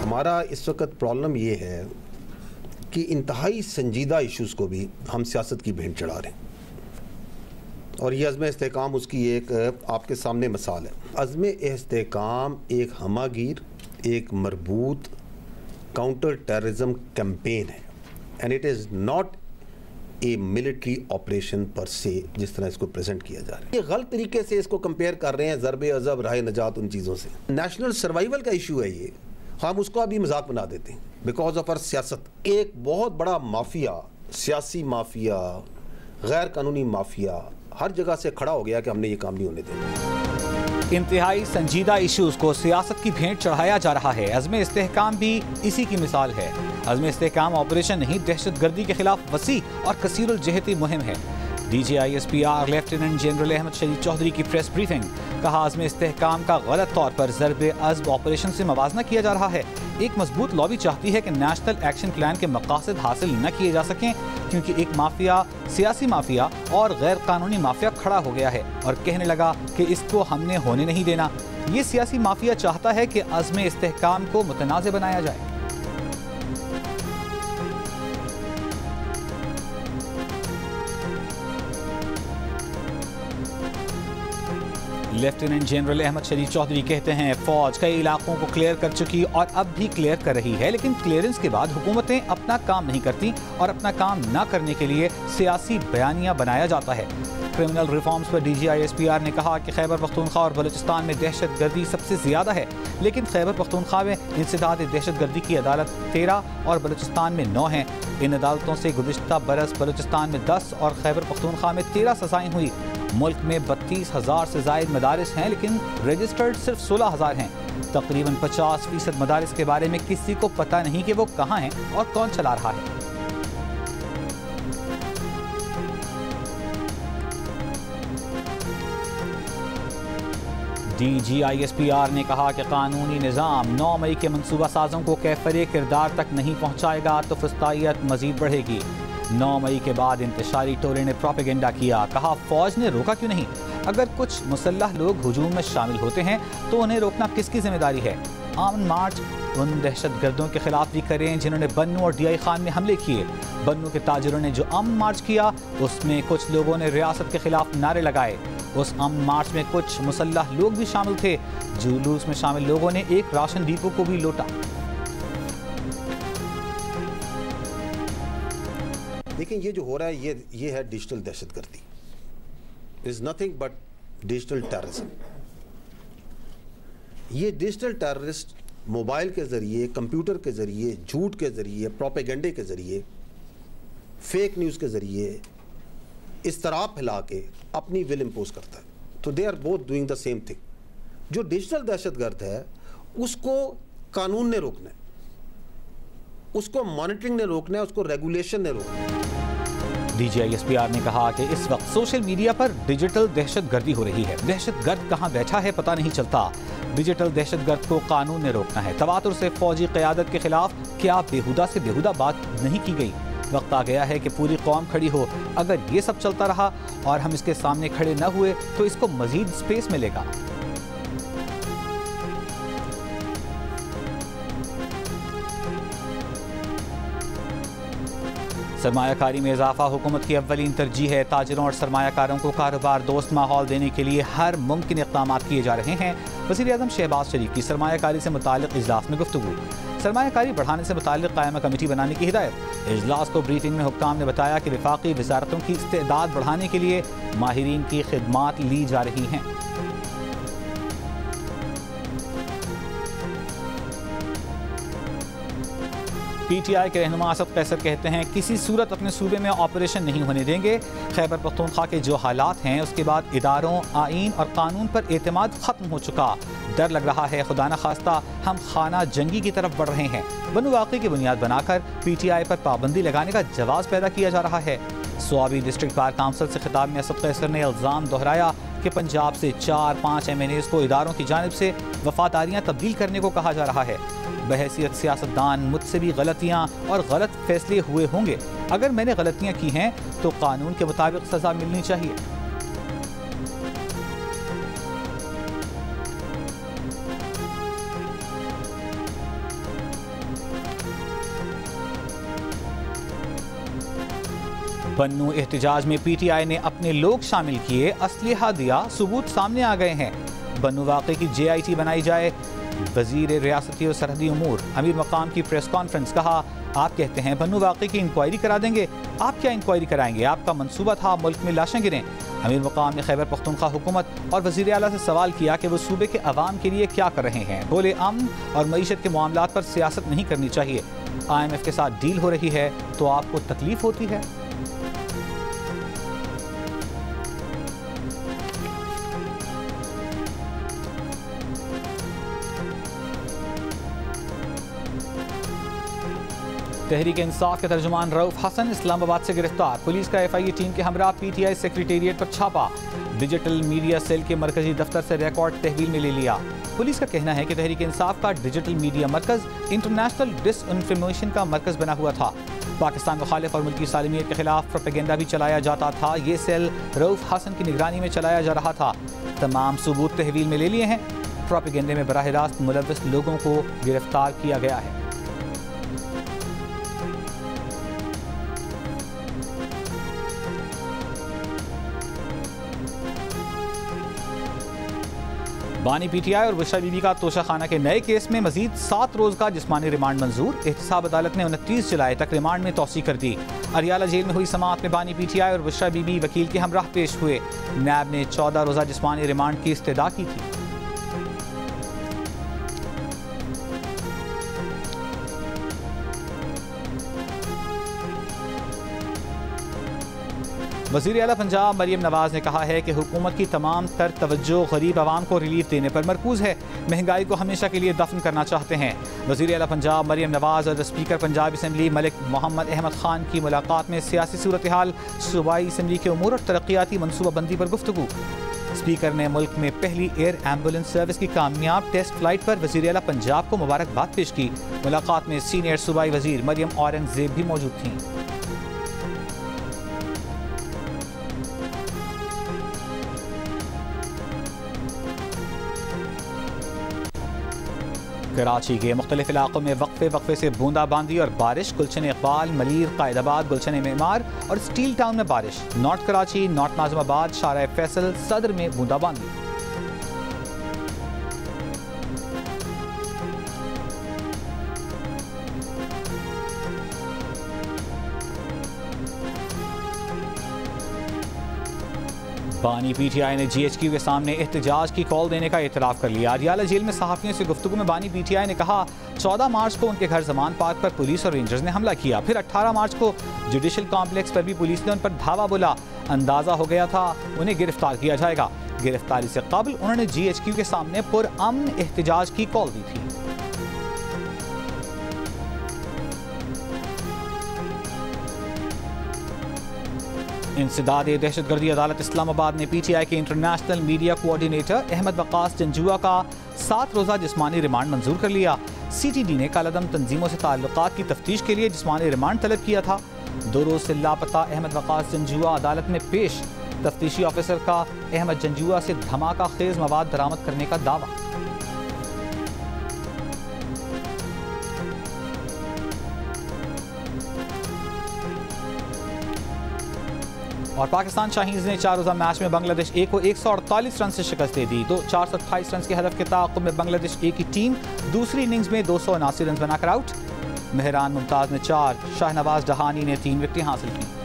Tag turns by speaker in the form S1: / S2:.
S1: हमारा इस वक्त प्रॉब्लम ये है कि इंतहाई संजीदा इश्यूज़ को भी हम सियासत की भेंट चढ़ा रहे हैं और ये अज़्म इस्तेहकाम उसकी एक आपके सामने मिसाल है। अज़्म इस्तेहकाम एक हमागीर, एक मरबूत काउंटर टेररिज्म कैंपेन है and it is not a military operation पर से जिस तरह इसको प्रेजेंट किया जा रहा है। ये गलत तरीके से इसको कंपेयर कर रहे हैं ज़रबे अज़ब, राह नजात, उन चीज़ों से। नेशनल सर्वाइवल का इशू है ये, हम उसको अभी मजाक बना देते हैं बिकॉज ऑफ आवर सियासत। एक बहुत बड़ा माफिया, सियासी माफिया, गैर कानूनी माफिया हर जगह से खड़ा हो गया कि हमने ये काम नहीं होने देना।
S2: इंतहाई संजीदा इश्यूज को सियासत की भेंट चढ़ाया जा रहा है। अज़्म इस्तेहकाम भी इसी की मिसाल है। अज़्म इस्तेहकाम ऑपरेशन नहीं, दहशतगर्दी के खिलाफ वसी और कसीरुल जहती मुहिम है। DGISPR लेफ्टिनेंट जनरल अहमद शरीफ चौधरी की प्रेस ब्रीफिंग। कहा, अज़्म इस्तेहकाम का गलत तौर पर ज़रबे अज़्ब ऑपरेशन से मवाजना किया जा रहा है। एक मजबूत लॉबी चाहती है कि नेशनल एक्शन प्लान के मकासद हासिल न किए जा सकें क्योंकि एक माफिया, सियासी माफिया और गैर कानूनी माफिया खड़ा हो गया है और कहने लगा कि इसको हमने होने नहीं देना। ये सियासी माफिया चाहता है कि अज़्म इस्तेहकाम को मुतनाज़ बनाया जाए। लेफ्टिनेंट जनरल अहमद शरीफ चौधरी कहते हैं, फौज कई इलाकों को क्लियर कर चुकी और अब भी क्लियर कर रही है, लेकिन क्लियरेंस के बाद हुकूमतें अपना काम नहीं करती और अपना काम न करने के लिए सियासी बयानियां बनाया जाता है। क्रिमिनल रिफॉर्म्स पर DGISPR ने कहा कि खैबर पख्तूनख्वा और बलूचिस्तान में दहशतगर्दी सबसे ज़्यादा है, लेकिन खैबर पख्तूनख्वा में इंसदाद दहशतगर्दी की अदालत 13 और बलूचिस्तान में 9 हैं। इन अदालतों से गुज़िश्ता बरस बलूचिस्तान में 10 और खैबर पख्तूनख्वा में 13 सज़ाएं हुई। मुल्क में 32,000 से ज़ायद मदारिस हैं, लेकिन रजिस्टर्ड सिर्फ 16,000 हैं। तकरीबन 50% मदारिस के बारे में किसी को पता नहीं कि वो कहाँ हैं और कौन चला रहा है। DGISPR ने कहा कि कानूनी निज़ाम 9 मई के मनसूबा साजों को कैफरे किरदार तक नहीं पहुँचाएगा तो फस्तायत मजीद बढ़ेगी। 9 मई के बाद इंतशारी टोले ने प्रोपेगेंडा किया। कहा, फौज ने रोका क्यों नहीं? अगर कुछ मुसल्लह लोग हुजूम में शामिल होते हैं तो उन्हें रोकना किसकी जिम्मेदारी है? अमन मार्च उन दहशतगर्दों के खिलाफ भी करें जिन्होंने बन्नू और DI खान में हमले किए। बन्नू के ताजिरों ने जो अमन मार्च किया उसमें कुछ लोगों ने रियासत के खिलाफ नारे लगाए। उस अमन मार्च में कुछ मुसल्लह लोग भी शामिल थे। जुलूस में शामिल लोगों ने एक राशन डिपो को भी लूटा।
S1: देखिए, ये जो हो रहा है ये है डिजिटल दहशतगर्दी। Is nothing but digital terrorism. ये डिजिटल टेररिस्ट मोबाइल के जरिए, कंप्यूटर के जरिए, झूठ के जरिए, प्रोपेगेंडे के जरिए, फेक न्यूज़ के जरिए इस्तराब फैला के अपनी विल इम्पोज करता है। तो they are both doing the same thing. जो डिजिटल दहशतगर्द है उसको कानून ने रोकना है, उसको मॉनिटरिंग ने रोकना है, उसको रेगुलेशन ने रोकना है।
S2: DGISPR ने कहा कि इस वक्त सोशल मीडिया पर डिजिटल दहशतगर्दी हो रही है। दहशतगर्द कहां बैठा है पता नहीं चलता। डिजिटल दहशतगर्द को कानून ने रोकना है। तवातुर से फौजी क़यादत के खिलाफ क्या बेहुदा से बेहुदा बात नहीं की गई? वक्त आ गया है कि पूरी कौम खड़ी हो। अगर ये सब चलता रहा और हम इसके सामने खड़े न हुए तो इसको मजीद स्पेस मिलेगा। सरमायाकारी में इजाफा हुकूमत की अव्वलीन तरजीह है। ताजिरों और सरमायाकारों को कारोबार दोस्त माहौल देने के लिए हर मुमकिन इक़दाम किए जा रहे हैं। वज़ीर-ए-आज़म शहबाज शरीफ की सरमायाकारी से मुताल्लिक़ इजलास में गुफ्तगू। सरमायाकारी बढ़ाने से मुताल्लिक़ कायमा कमेटी बनाने की हिदायत। इजलास को ब्रीफिंग में हुक्काम ने बताया कि वफाकी वज़ारतों की इस्तेदाद बढ़ाने के लिए माहिरीन की खिदमात ली जा रही हैं। PTI के रहनुमा असद कैसर कहते हैं, किसी सूरत अपने सूबे में ऑपरेशन नहीं होने देंगे। खैबर पख्तूनख्वा के जो हालात हैं उसके बाद इदारों, आईन और कानून पर एतमाद ख़त्म हो चुका। डर लग रहा है खुदा न खास्ता हम खाना जंगी की तरफ बढ़ रहे हैं। बनु वाक़ई की बुनियाद बनाकर PTI पर पाबंदी लगाने का जवाब पैदा किया जा रहा है। स्वाबी डिस्ट्रिक्ट बार काउंसिल से खिताब में असद कैसर ने इल्ज़ाम दोहराया कि पंजाब से 4-5 MNAs को इदारों की जानिब से वफादारियाँ तब्दील करने को कहा जा रहा है। बहैसियत सियासतदान मुझसे भी गलतियाँ और गलत फैसले हुए होंगे। अगर मैंने गलतियाँ की हैं तो कानून के मुताबिक सज़ा मिलनी चाहिए। बन्नू एहतजाज में PTI ने अपने लोग शामिल किए, असलहा दिया, सबूत सामने आ गए हैं। बन्नू वाक़े की JIT बनाई जाए। वज़ीर रियासती और सरहदी उमूर अमीर मकाम की प्रेस कॉन्फ्रेंस। कहा, आप कहते हैं बन्नू वाक़े की इंक्वायरी करा देंगे, आप क्या इंक्वायरी कराएंगे? आपका मंसूबा था मुल्क में लाशें गिरें। अमीर मकाम ने खैबर पख्तूनख्वा हुकूमत और वज़ीर आला से सवाल किया कि वो सूबे के अवाम के लिए क्या कर रहे हैं। बोले, अमन और मईशत के मामलात पर सियासत नहीं करनी चाहिए। IMF के साथ डील हो रही है तो आपको तकलीफ होती है। तहरीक इंसाफ के तर्जुमान रऊफ हसन इस्लामाबाद से गिरफ्तार। पुलिस का FIA टीम के हमरा PTI सेक्रेटेरिएट पर छापा। डिजिटल मीडिया सेल के मरकजी दफ्तर से रिकॉर्ड तहवील में ले लिया। पुलिस का कहना है कि तहरीक इंसाफ का डिजिटल मीडिया मरकज इंटरनेशनल डिसइंफॉर्मेशन का मरकज बना हुआ था। पाकिस्तान मुखालिफ और मुल्की सालमियत के खिलाफ प्रोपेगेंडा भी चलाया जाता था। ये सेल रऊफ हसन की निगरानी में चलाया जा रहा था। तमाम सबूत तहवील में ले लिए हैं। प्रोपेगेंडे में बराह रास्त मुलव्वस लोगों को गिरफ्तार किया गया है। बानी PTI और बुशरा बीबी का तोशाखाना के नए केस में मजीद 7 रोज का जिस्मानी रिमांड मंजूर। एहतसाब अदालत ने 29 जुलाई तक रिमांड में तौसी कर दी। अरियाला जेल में हुई समाअत में बानी PTI और बुशरा बीबी वकील के हमराह पेश हुए। नैब ने 14 रोजा जिस्मानी रिमांड की इस्तदा की थी। वज़ीर आला पंजाब मरियम नवाज ने कहा है कि हुकूमत की तमाम तर तवज्जो गरीब आवाम को रिलीफ देने पर मरकूज है। महंगाई को हमेशा के लिए दफन करना चाहते हैं। वज़ीर आला पंजाब मरियम नवाज और स्पीकर पंजाब असम्बली मलिक मोहम्मद अहमद खान की मुलाकात में सियासी सूरत हाल, सूबाई असम्बली के उमूर और तरक्याती मनसूबाबंदी पर गुफ्तगू। स्पीकर ने मुल्क में पहली एयर एम्बुलेंस सर्विस की कामयाब टेस्ट फ्लाइट पर वज़ीर आला पंजाब को मुबारकबाद पेश की। मुलाकात में सीनियर सूबाई वज़ीर मरियम औरंगजेब भी मौजूद थीं। कराची के मुख्तलिफ इलाकों में वक्फे से बूंदाबांदी और बारिश। गुलशन इकबाल, मलीर, कायदाबाद, गुलशन मेमार और स्टील टाउन में बारिश। नॉर्थ कराची, नॉर्थ नाज़िमाबाद, शारा फैसल, सदर में बूंदाबांदी। बानी PTI ने GHQ के सामने एहतजाज की कॉल देने का एतराफ़ कर लिया। अरियाला जेल में सहाफ़ियों से गुफ्तगू में बानी PTI ने कहा, 14 मार्च को उनके घर जमान पार्क पर पुलिस और रेंजर्स ने हमला किया। फिर 18 मार्च को जुडिशल कॉम्प्लेक्स पर भी पुलिस ने उन पर धावा बोला। अंदाज़ा हो गया था उन्हें गिरफ्तार किया जाएगा। गिरफ्तारी से कबल उन्होंने GHQ के सामने पुरअमन एहतजाज की कॉल दी थी। इंसदाद दहशतगर्दी अदालत इस्लामाबाद ने PTI के international media coordinator Ahmad Waqas Janjua का 7 रोज़ा जिस्मानी रिमांड मंजूर कर लिया। CTD ने कालादम तंजीमों से ताल्लुकात की तफ्तीश के लिए जिस्मानी रिमांड तलब किया था। 2 रोज़ से लापता अहमद वकास जंजुआ अदालत में पेश। तफ्तीशी ऑफिसर का अहमद जंजुआ से धमाका खेज मवाद बरामद करने का दावा। और पाकिस्तान शाहीन्स ने 4 रोज़ा मैच में बांग्लादेश A को 148 रन से शिकस्त दे दी। 428 रन के हदफ के ताक़ुब में बांग्लादेश A की टीम दूसरी इनिंग्स में 279 रन बनाकर आउट। मेहरान मुमताज़ ने 4, शाहनवाज डहानी ने 3 विकेटें हासिल की।